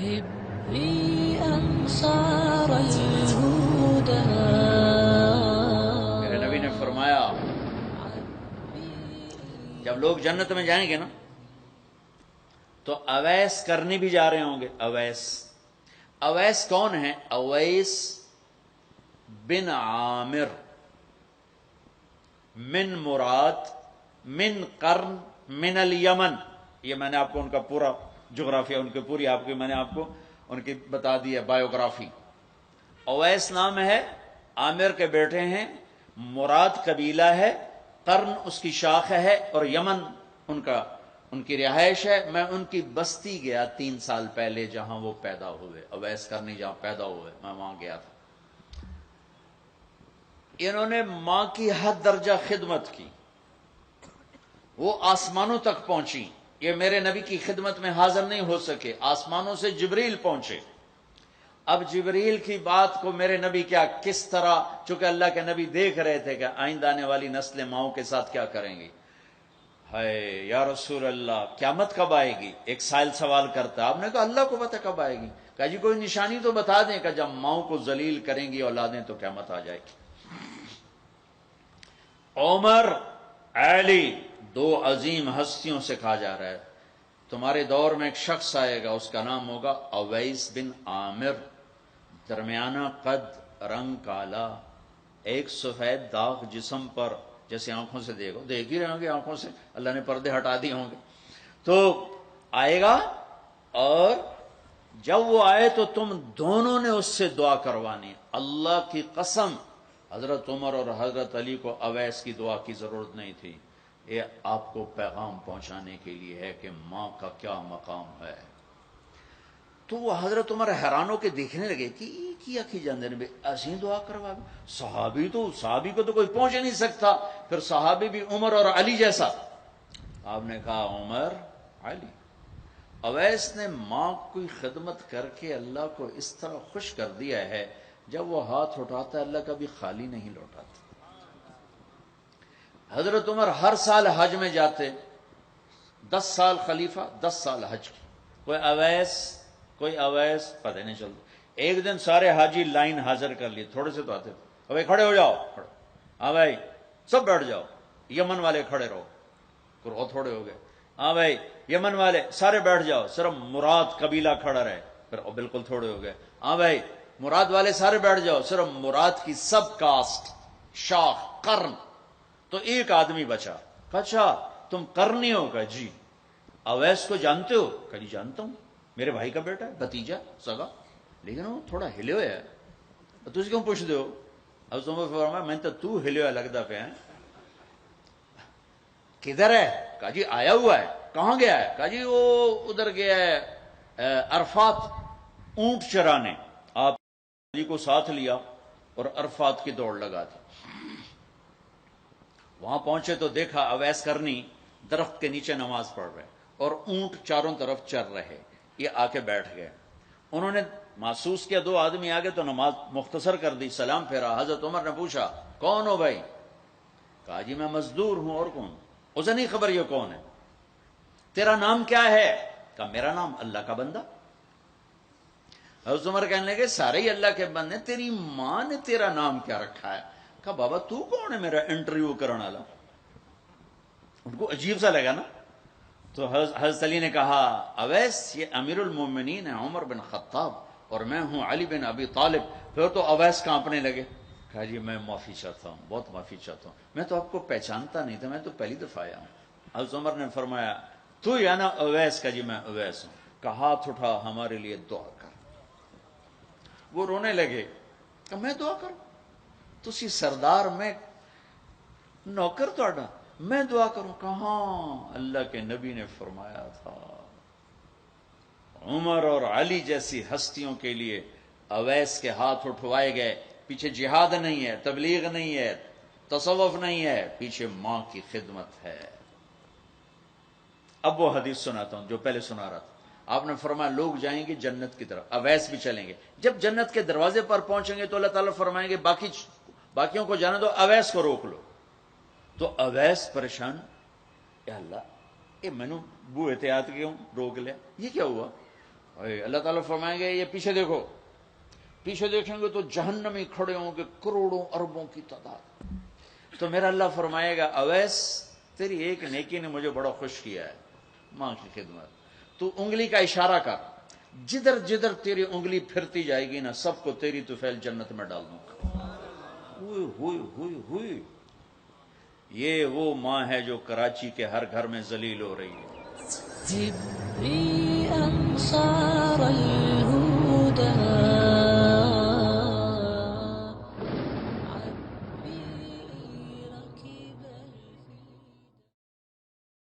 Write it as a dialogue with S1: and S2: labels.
S1: أحبي أنصار الهدى.
S2: میرے نبی نے فرمایا جب لوگ جنت میں جائیں گے نا تو اویس کرنی بھی جا رہے ہوں گے. اویس کون ہے؟ اویس بن عامر من مراد من قرن من الیمن. یہ میں نے آپ کو ان کا پورا جغرافیہ ان کی پوری آپ کی میں نے آپ کو ان کی بتا دی ہے بایوگرافی. اویس نام ہے، عامر کے بیٹے ہیں، مراد قبیلہ ہے، قرن اس کی شاخ ہے، اور یمن ان کی رہائش ہے. میں ان کی بستی گیا 3 سال پہلے جہاں وہ پیدا ہوئے. اویس کرنی جہاں پیدا ہوئے میں وہاں گیا تھا. انہوں نے ماں کی حد درجہ خدمت کی، وہ آسمانوں تک پہنچی. یہ میرے نبی کی خدمت میں حاضر نہیں ہو سکے، آسمانوں سے جبریل پہنچے. اب جبریل کی بات کو میرے نبی کس طرح، چونکہ اللہ کے نبی دیکھ رہے تھے کہ آئندہ آنے والی نسلیں ماؤں کے ساتھ کیا کریں گی. ہے یا رسول اللہ قیامت کب آئے گی؟ ایک سائل سوال کرتا. آپ نے کہا اللہ کو پتہ کب آئے گی. کہا جی کوئی نشانی تو بتا دیں کہ جب ماؤں کو ذلیل کریں گی اولادیں تو قیامت آ جائے گی. عمر، علی، 2 عظیم ہستیوں سے کہا جا رہا ہے تمہارے دور میں ایک شخص آئے گا، اس کا نام ہوگا اویس بن عامر. درمیانہ قد، رنگ کالا، ایک سفید داغ جسم پر، جیسے آنکھوں سے دیکھ ہی رہے ہوں گے، آنکھوں سے اللہ نے پردے ہٹا دیے ہوں گے. تو آئے گا، اور جب وہ آئے تو تم دونوں نے اس سے دعا کروانی. اللہ کی قسم حضرت عمر اور حضرت علی کو اویس کی دعا کی ضرورت نہیں تھی. یہ آپ کو پیغام پہنچانے کے لیے ہے کہ ماں کا کیا مقام ہے. تو وہ حضرت عمر حیران ہو کے دیکھنے لگے کہ کیا کی جاندے نے ایسی دعا کروا. صحابی کو تو کوئی پہنچ نہیں سکتا، پھر صحابی بھی عمر اور علی جیسا. آپ نے کہا عمر، علی. اویس نے ماں کی خدمت کر کے اللہ کو اس طرح خوش کر دیا ہے، جب وہ ہاتھ اٹھاتا ہے اللہ کبھی خالی نہیں لوٹاتا. حضرت عمر ہر سال حج میں جاتے، 10 سال خلیفہ، 10 سال حج کی. کوئی اویس پتہ نہیں چلتا. ایک دن سارے حاجی لائن حاضر کر لی، تھوڑے سے تو آتے تھے. ابھی کھڑے ہو جاؤ، ہاں بھائی سب بیٹھ جاؤ. یمن والے کھڑے رہو، وہ تھوڑے ہو گئے. ہاں بھائی یمن والے سارے بیٹھ جاؤ، صرف مراد قبیلہ کھڑا رہے، پھر بالکل تھوڑے ہو گئے. ہاں بھائی مراد والے سارے بیٹھ جاؤ، صرف مراد کی سب کاسٹ، شاخ، قرن. تو ایک آدمی بچا. اچھا تم قرنی ہو؟ کہا جی. اویس کو جانتے ہو؟ کہا جی جانتا ہوں، میرے بھائی کا بیٹا ہے، بھتیجا سگا، لیکن وہ تھوڑا ہلے ہوئے ہے. تجھ کیوں پوچھ دو؟ اب تم فرمایا میں تو ہلے ہوا لگتا پہ ہیں. کدھر ہے؟ کہا جی آیا ہوا ہے. کہاں گیا ہے؟ کہا جی وہ ادھر گیا ہے عرفات اونٹ چرانے. آپ جی کو ساتھ لیا اور عرفات کی دوڑ لگا دی. وہاں پہنچے تو دیکھا اویس کرنی درخت کے نیچے نماز پڑھ رہے اور اونٹ چاروں طرف چر رہے. یہ آ کے بیٹھ گئے. انہوں نے محسوس کیا 2 آدمی آگے تو نماز مختصر کر دی، سلام پھیرا. حضرت عمر نے پوچھا کون ہو بھائی؟ کہا جی میں مزدور ہوں. اور کون؟ اسے نہیں خبر یہ کون ہے. تیرا نام کیا ہے؟ کہا میرا نام اللہ کا بندہ. حضرت عمر کہنے لگے سارے ہی اللہ کے بندے، تیری ماں نے تیرا نام کیا رکھا ہے؟ کہا بابا تو کون ہے میرا انٹرویو کرنے والا؟ ان کو عجیب سا لگا نا. تو حضرت علی نے کہا اویس یہ امیر المومنین ہے عمر بن خطاب، اور میں ہوں علی بن ابی طالب. پھر تو اویس کانپنے لگے. کہا جی میں معافی چاہتا ہوں، بہت معافی چاہتا ہوں، میں تو آپ کو پہچانتا نہیں تھا، میں تو پہلی دفعہ آیا ہوں. حضرت عمر نے فرمایا تو یا نا اویس؟ کا جی میں اویس ہوں. کہا ہاتھ اٹھا ہمارے لیے دعا کر. وہ رونے لگے. کہ میں دعا کروں؟ تسی سردار، میں نوکر توڑا، میں دعا کروں؟ کہاں اللہ کے نبی نے فرمایا تھا عمر اور علی جیسی ہستیوں کے لیے اویس کے ہاتھ اٹھوائے گئے. پیچھے جہاد نہیں ہے، تبلیغ نہیں ہے، تصوف نہیں ہے، پیچھے ماں کی خدمت ہے. اب وہ حدیث سناتا ہوں جو پہلے سنا رہا تھا. آپ نے فرمایا لوگ جائیں گے جنت کی طرف، اویس بھی چلیں گے. جب جنت کے دروازے پر پہنچیں گے تو اللہ تعالیٰ فرمائیں گے باقیوں کو جانے دو، اویس کو روک لو. تو اویس پریشان، یا اللہ اے میں نے بو احتیاط کیوں روک لیا، یہ کیا ہوا؟ اللہ تعالیٰ فرمائیں گے یہ پیچھے دیکھو، پیچھے دیکھیں گے تو جہنمی کھڑے ہوں گے کروڑوں اربوں کی تعداد. تو میرا اللہ فرمائے گا اویس تیری ایک نیکی نے مجھے بڑا خوش کیا ہے، ماں کی خدمت. تو انگلی کا اشارہ کر، جدھر جدھر تیری انگلی پھرتی جائے گی نا سب کو تیری طفیل جنت میں ڈال دوں گا. ہوئی ہوئی ہوئی ہوئی. یہ وہ ماں ہے جو کراچی کے ہر گھر میں ذلیل ہو رہی ہے.
S1: هبي أنصار